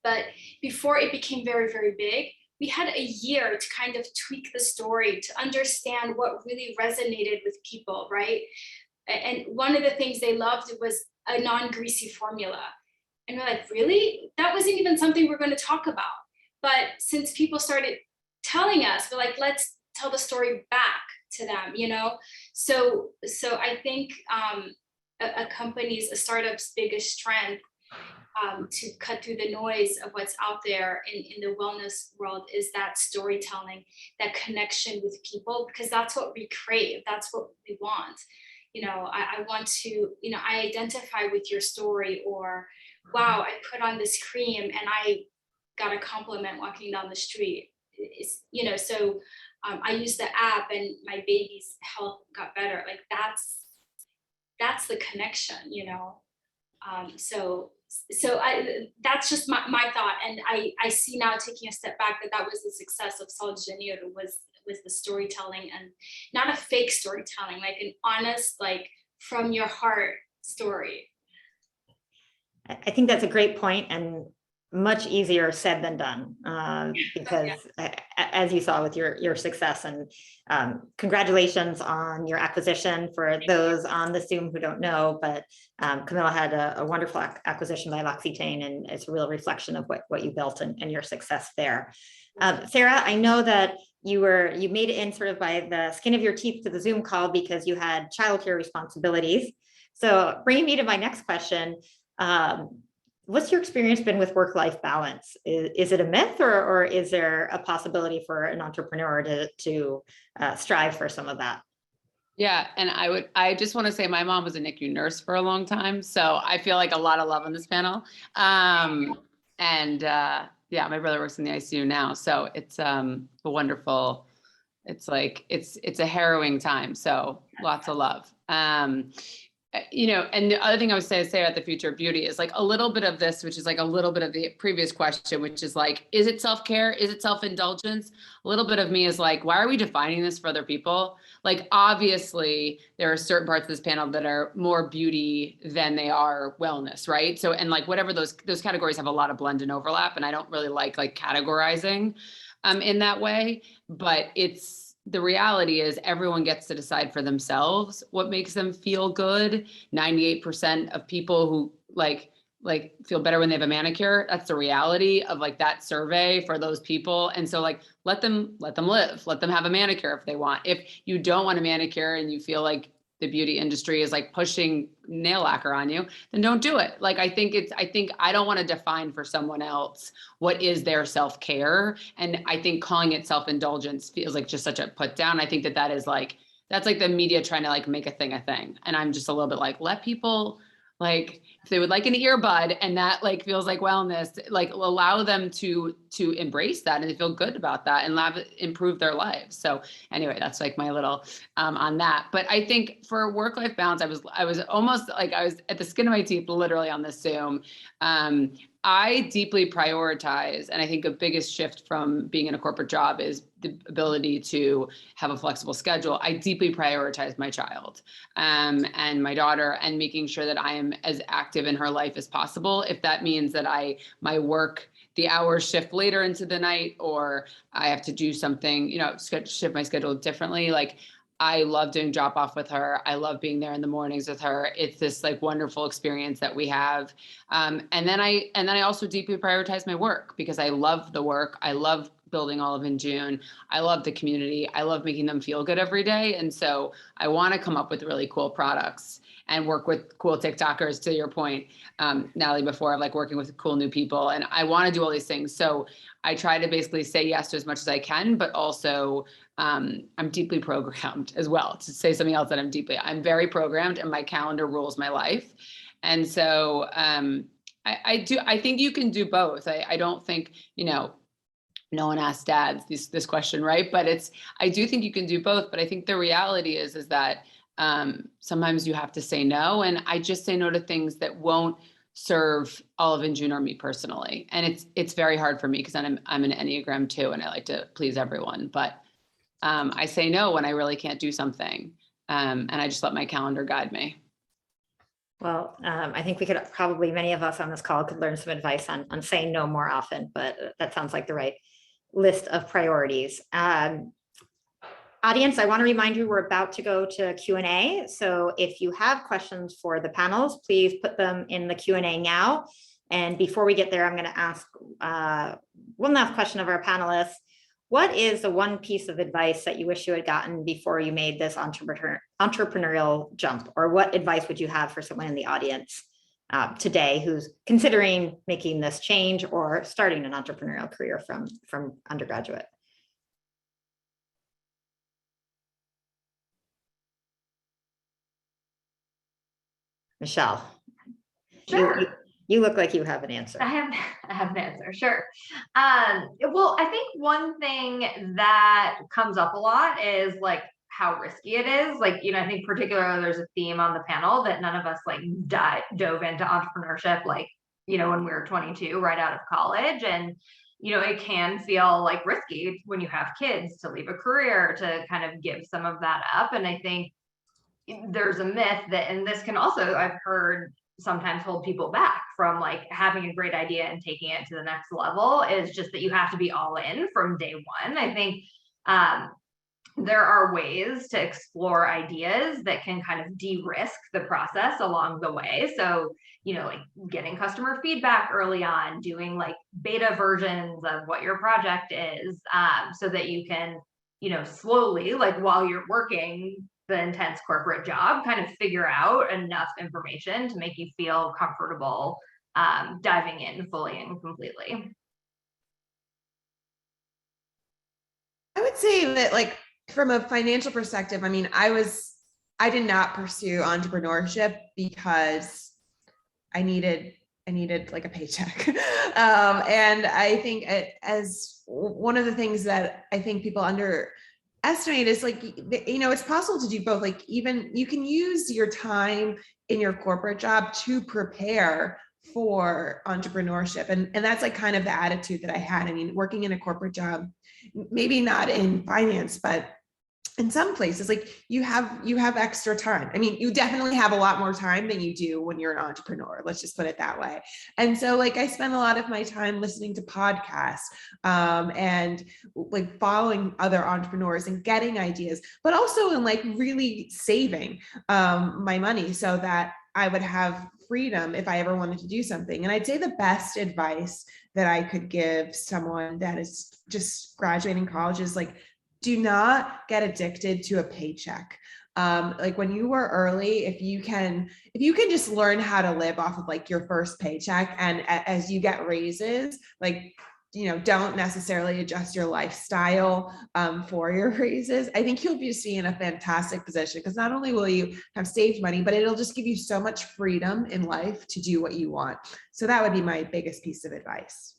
But before it became very, very big, we had a year to kind of tweak the story, to understand what really resonated with people, right? And one of the things they loved was a non-greasy formula. And we're like, really? That wasn't even something we're going to talk about. But since people started telling us, we're like, let's tell the story back to them, So I think a startup's biggest strength, to cut through the noise of what's out there in the wellness world, is that storytelling, that connection with people, because that's what we crave. That's what we want. I want to, I identify with your story, or, wow, I put on this cream and I got a compliment walking down the street. So I used the app and my baby's health got better. Like, that's the connection, So that's just my thought. And I see now, taking a step back, that was the success of Janeiro, was the storytelling, and not a fake storytelling, like an honest, like from your heart story. I think that's a great point, and much easier said than done, because as you saw with your success, and congratulations on your acquisition. For those on the Zoom who don't know, but Camila had a wonderful acquisition by L'Occitane, and it's a real reflection of what you built and your success there. Sarah, I know that you made it in sort of by the skin of your teeth to the Zoom call because you had childcare responsibilities. So bringing me to my next question, what's your experience been with work-life balance? Is it a myth, or is there a possibility for an entrepreneur to strive for some of that? Yeah, and I just want to say my mom was a NICU nurse for a long time, so I feel like a lot of love on this panel. Yeah, my brother works in the ICU now, so it's a wonderful. It's like it's a harrowing time, so lots of love. And the other thing I would say about the future of beauty is like a little bit of this, which is like a little bit of the previous question, which is like, is it self-care? Is it self-indulgence? A little bit of me is like, why are we defining this for other people? Like, obviously there are certain parts of this panel that are more beauty than they are wellness, right? So, and like whatever those categories have a lot of blend and overlap, and I don't really like categorizing in that way, but the reality is everyone gets to decide for themselves what makes them feel good. 98% of people who like feel better when they have a manicure. That's the reality of like that survey for those people. And so like, let them live, let them have a manicure if they want. If you don't want a manicure and you feel like the beauty industry is like pushing nail lacquer on you, then don't do it. Like, I think I don't want to define for someone else what is their self-care. And I think calling it self-indulgence feels like just such a put down. I think that's like the media trying to like make a thing. And I'm just a little bit like, let people, like, if they would like an earbud and that like feels like wellness, like allow them to embrace that and they feel good about that and improve their lives. So anyway, that's like my little on that. But I think for work-life balance, I was almost like I was at the skin of my teeth literally on this Zoom. I deeply prioritize, and I think the biggest shift from being in a corporate job is the ability to have a flexible schedule. I deeply prioritize my child and my daughter, and making sure that I am as active in her life as possible. If that means that my work, the hours shift later into the night, or I have to do something, shift my schedule differently. Like, I love doing drop off with her. I love being there in the mornings with her. It's this like wonderful experience that we have. And then I also deeply prioritize my work, because I love the work. I love building Olive in June. I love the community. I love making them feel good every day. And so I want to come up with really cool products and work with cool TikTokers, to your point, Nathalie, before, of like working with cool new people. And I want to do all these things. So I try to basically say yes to as much as I can, but also I'm deeply programmed as well. To say something else, that I'm very programmed, and my calendar rules my life. And so I think you can do both. I don't think, no one asked dads this question, right? But I do think you can do both. But I think the reality is that sometimes you have to say no. And I just say no to things that won't serve Olive and June or me personally. And it's very hard for me, because I'm an Enneagram 2, and I like to please everyone. But I say no when I really can't do something. And I just let my calendar guide me. Well, I think we could probably, many of us on this call could learn some advice on saying no more often, but that sounds like the right list of priorities. Audience, I want to remind you we're about to go to Q&A. So if you have questions for the panels, please put them in the Q&A now. And before we get there, I'm going to ask one last question of our panelists. What is the one piece of advice that you wish you had gotten before you made this entrepreneurial jump? Or what advice would you have for someone in the audience today who's considering making this change or starting an entrepreneurial career from undergraduate? Michelle, Sure. You look like you have an answer. I have an answer. Sure. Well, I think one thing that comes up a lot is like how risky it is. Like, I think particularly there's a theme on the panel that none of us like dove into entrepreneurship, like, when we were 22, right out of college. And, it can feel like risky when you have kids to leave a career, to kind of give some of that up. And I think there's a myth that, and this can also, I've heard, sometimes hold people back from like having a great idea and taking it to the next level, is just that you have to be all in from day one. I think there are ways to explore ideas that can kind of de-risk the process along the way. So, like getting customer feedback early on, doing like beta versions of what your project is, so that you can, slowly, like while you're working the intense corporate job, kind of figure out enough information to make you feel comfortable diving in fully and completely. I would say that, like, from a financial perspective, I mean, I did not pursue entrepreneurship because I needed like a paycheck. And I think as one of the things that I think people underestimate is like, it's possible to do both. Like, even you can use your time in your corporate job to prepare for entrepreneurship. And that's like kind of the attitude that I had. I mean, working in a corporate job, maybe not in finance, but in some places, like you have extra time. I mean, you definitely have a lot more time than you do when you're an entrepreneur. Let's just put it that way. And so like, I spend a lot of my time listening to podcasts and like following other entrepreneurs and getting ideas, but also in like really saving my money so that I would have freedom if I ever wanted to do something. And I'd say the best advice that I could give someone that is just graduating college is like, do not get addicted to a paycheck. Like when you were early, if you can just learn how to live off of like your first paycheck, and as you get raises, like, don't necessarily adjust your lifestyle for your raises, I think you'll just be in a fantastic position, because not only will you have saved money, but it'll just give you so much freedom in life to do what you want. So that would be my biggest piece of advice.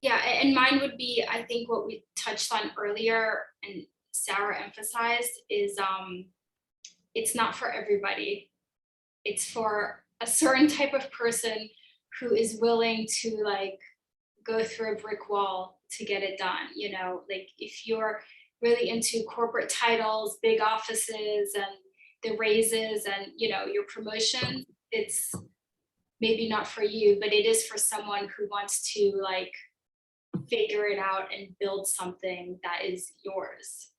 Yeah, and mine would be, I think what we touched on earlier and Sarah emphasized is it's not for everybody. It's for a certain type of person who is willing to like go through a brick wall to get it done. Like if you're really into corporate titles, big offices, and the raises and your promotion, it's maybe not for you, but it is for someone who wants to like figure it out and build something that is yours.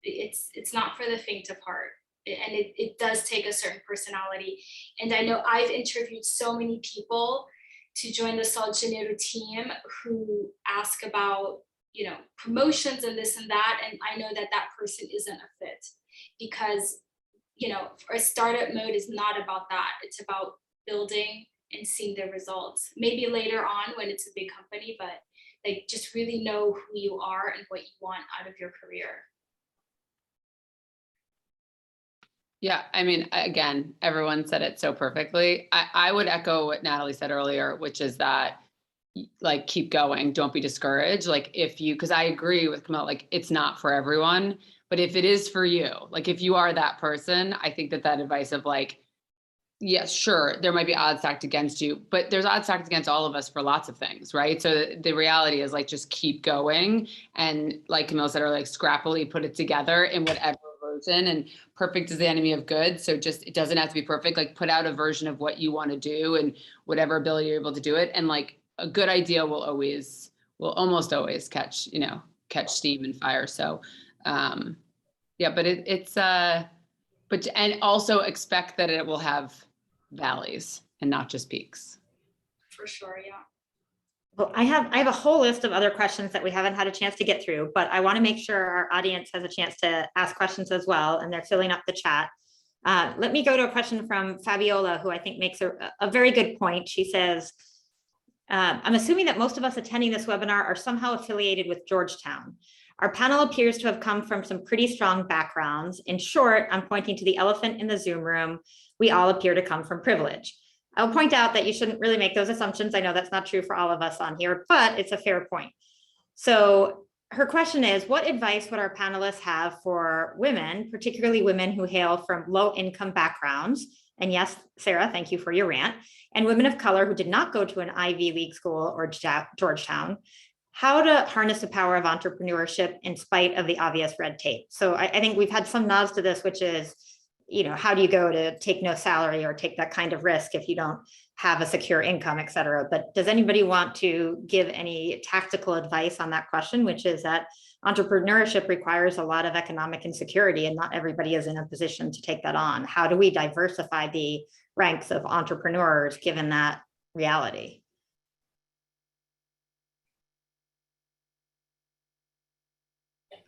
It's not for the faint of heart, and it does take a certain personality. And I know I've interviewed so many people to join the Janeiro team who ask about promotions and this and that, and I know that person isn't a fit, because a startup mode is not about that. It's about building and seeing the results. Maybe later on when it's a big company, but like just really know who you are and what you want out of your career. Yeah, I mean, again, everyone said it so perfectly. I would echo what Nathalie said earlier, which is that like keep going, don't be discouraged. Like because I agree with Camila, like it's not for everyone, but if it is for you, like if you are that person, I think that advice of like, yes, sure, there might be odds stacked against you, but there's odds stacked against all of us for lots of things, right? So the reality is like just keep going, and like Camila said, or like scrappily put it together in whatever version, and perfect is the enemy of good. So just, it doesn't have to be perfect, like put out a version of what you want to do and whatever ability you're able to do it. And like a good idea will almost always catch steam and fire. So yeah, but and also expect that it will have valleys and not just peaks. For sure, yeah. Well, I have a whole list of other questions that we haven't had a chance to get through, but I want to make sure our audience has a chance to ask questions as well, and they're filling up the chat. Let me go to a question from Fabiola, who I think makes a very good point. She says, I'm assuming that most of us attending this webinar are somehow affiliated with Georgetown. Our panel appears to have come from some pretty strong backgrounds. In short, I'm pointing to the elephant in the Zoom room. We all appear to come from privilege. I'll point out that you shouldn't really make those assumptions. I know that's not true for all of us on here, but it's a fair point. So her question is, what advice would our panelists have for women, particularly women who hail from low income backgrounds? And yes, Sarah, thank you for your rant. And women of color who did not go to an Ivy League school or Georgetown, how to harness the power of entrepreneurship in spite of the obvious red tape. So I think we've had some nods to this, which is, how do you go to take no salary or take that kind of risk if you don't have a secure income, et cetera. But does anybody want to give any tactical advice on that question, which is that entrepreneurship requires a lot of economic insecurity and not everybody is in a position to take that on. How do we diversify the ranks of entrepreneurs given that reality?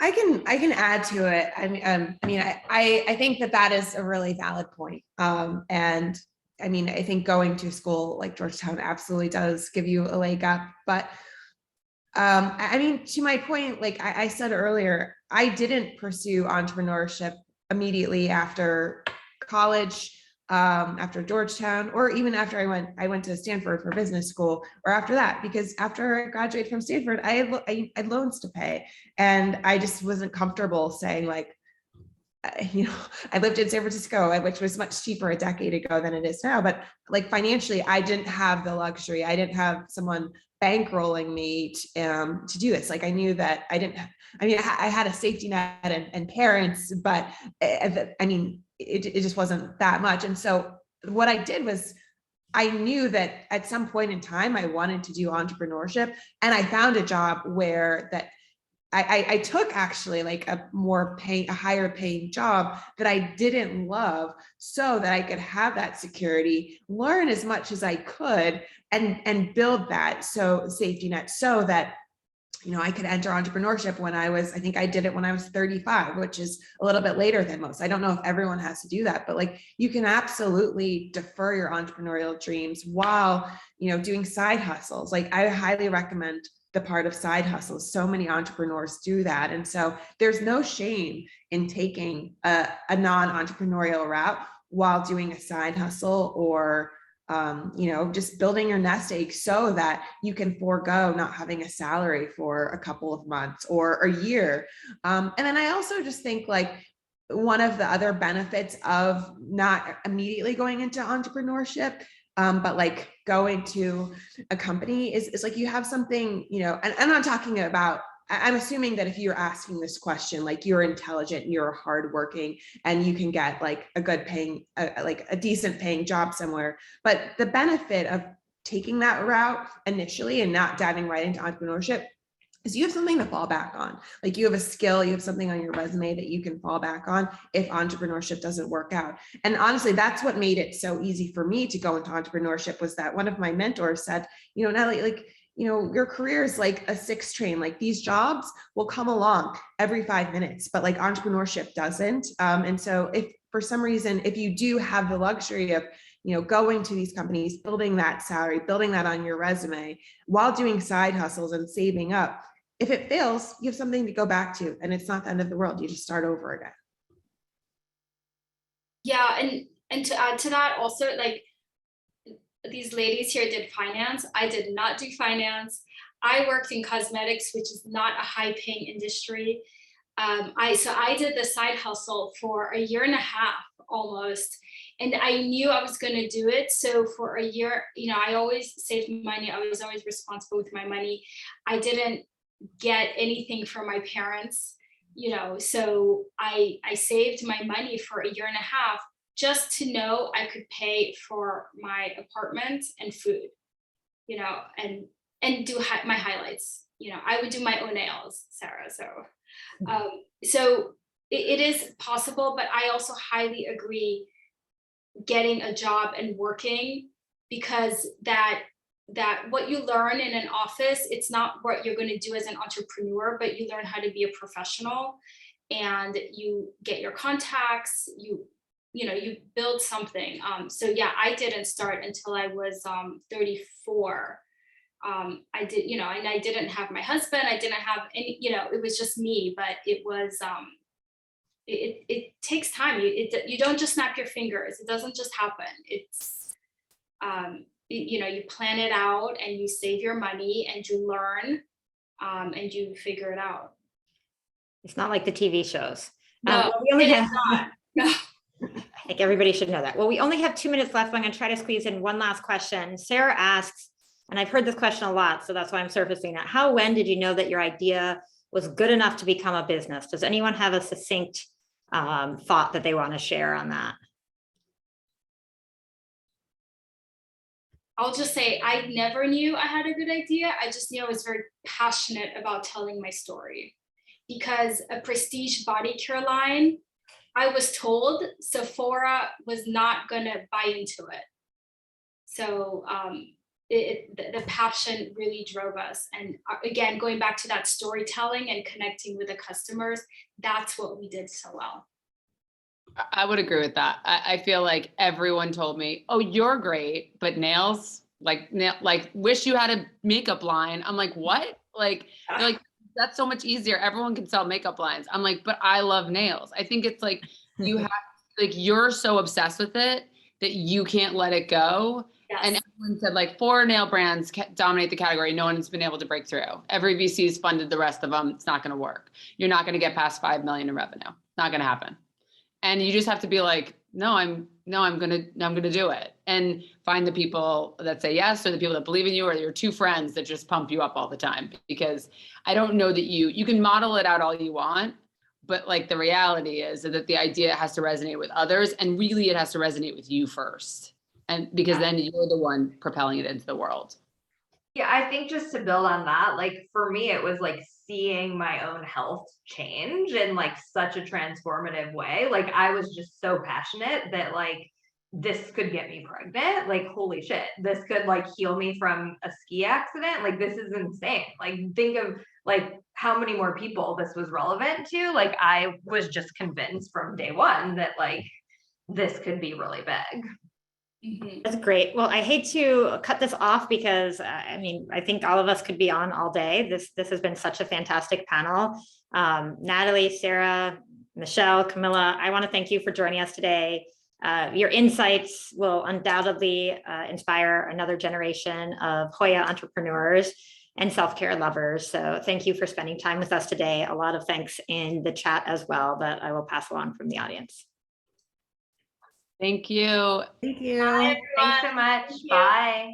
I can add to it. I think that is a really valid point. And I mean, I think going to a school like Georgetown absolutely does give you a leg up. But I mean, to my point, like I said earlier, I didn't pursue entrepreneurship immediately after college, after Georgetown, or even after I went to Stanford for business school, or after that, because after I graduated from Stanford, I had loans to pay, and I just wasn't comfortable saying like, I lived in San Francisco, which was much cheaper a decade ago than it is now, but like financially, I didn't have the luxury. I didn't have someone bankrolling me to do this. Like I knew that I had a safety net and parents, but it just wasn't that much. And so what I did was I knew that at some point in time, I wanted to do entrepreneurship, and I found a job where that I took actually like a higher paying job that I didn't love, so that I could have that security, learn as much as I could, and build that safety net, so that I could enter entrepreneurship I think I did it when I was 35, which is a little bit later than most. I don't know if everyone has to do that, but like you can absolutely defer your entrepreneurial dreams while, doing side hustles. Like I highly recommend the part of side hustles. So many entrepreneurs do that. And so there's no shame in taking a non-entrepreneurial route while doing a side hustle, or just building your nest egg so that you can forego not having a salary for a couple of months or a year. And then I also just think like one of the other benefits of not immediately going into entrepreneurship But like going to a company is like, you have something, you know, and I'm not talking about, I'm assuming that if you're asking this question, like you're intelligent, you're hardworking, and you can get like a good paying, like a decent paying job somewhere. But the benefit of taking that route initially and not diving right into entrepreneurship is you have something to fall back on. Like you have a skill, you have something on your resume that you can fall back on if entrepreneurship doesn't work out. And honestly, that's what made it so easy for me to go into entrepreneurship, was that one of my mentors said, you know, Nathalie, like, you know, your career is like a 6 train, like these jobs will come along every 5 minutes, but like entrepreneurship doesn't. And so if for some reason, if you do have the luxury of, you know, going to these companies, building that salary, building that on your resume while doing side hustles and saving up, if it fails, you have something to go back to, and it's not the end of the world. You just start over again. Yeah, and to add to that also, like these ladies here did finance. I did not do finance. I worked in cosmetics, which is not a high paying industry. I did the side hustle for 1.5 years almost, and I knew I was going to do it. So for a year, you know, I always saved money. I was always responsible with my money. I didn't get anything from my parents, you know, so I saved my money for 1.5 years just to know I could pay for my apartment and food, you know, and do my highlights. You know, I would do my own nails, Sarah. So it is possible, but I also highly agree getting a job and working, because that what you learn in an office, it's not what you're going to do as an entrepreneur, but you learn how to be a professional, and you get your contacts, you know, you build something. So yeah, I didn't start until I was 34. I did, you know, and I didn't have my husband, I didn't have any, you know, it was just me, but it was, it takes time. You don't just snap your fingers. It doesn't just happen. It's, you know, you plan it out and you save your money and you learn, and you figure it out. It's not like the TV shows. No, we only it have, is not. No. I think everybody should know that. Well, we only have 2 minutes left. I'm going to try to squeeze in one last question. Sarah asks, and I've heard this question a lot, so that's why I'm surfacing that. When did you know that your idea was good enough to become a business? Does anyone have a succinct thought that they want to share on that? I'll just say I never knew I had a good idea. I just knew I was very passionate about telling my story, because a prestige body care line, I was told Sephora was not going to buy into it. So the passion really drove us. And again, going back to that storytelling and connecting with the customers, that's what we did so well. I would agree with that. I feel like everyone told me, oh, you're great, but nails, like wish you had a makeup line. I'm like, what? Like, they're like, that's so much easier. Everyone can sell makeup lines. I'm like, but I love nails. I think it's like, you have, like, you're so obsessed with it that you can't let it go. Yes. And everyone said like 4 nail brands dominate the category. No one's been able to break through. Every VC's funded the rest of them. It's not going to work. You're not going to get past 5 million in revenue. Not going to happen. And you just have to be like, no, I'm going to do it, and find the people that say yes, or the people that believe in you, or your 2 friends that just pump you up all the time. Because I don't know that you can model it out all you want, but like the reality is that the idea has to resonate with others, and really it has to resonate with you first. And because then you're the one propelling it into the world. Yeah, I think just to build on that, like for me, it was like seeing my own health change in like such a transformative way. Like I was just so passionate that like this could get me pregnant. Like, holy shit, this could like heal me from a ski accident. Like, this is insane. Like, think of like how many more people this was relevant to. Like, I was just convinced from day one that like this could be really big. That's great. Well, I hate to cut this off because I mean, I think all of us could be on all day. This has been such a fantastic panel. Nathalie, Sarah, Michelle, Camila, I want to thank you for joining us today. Your insights will undoubtedly inspire another generation of Hoya entrepreneurs and self-care lovers. So thank you for spending time with us today. A lot of thanks in the chat as well that I will pass along from the audience. Thank you. Thank you. Bye, Thanks so everyone. much. Thank you. Bye.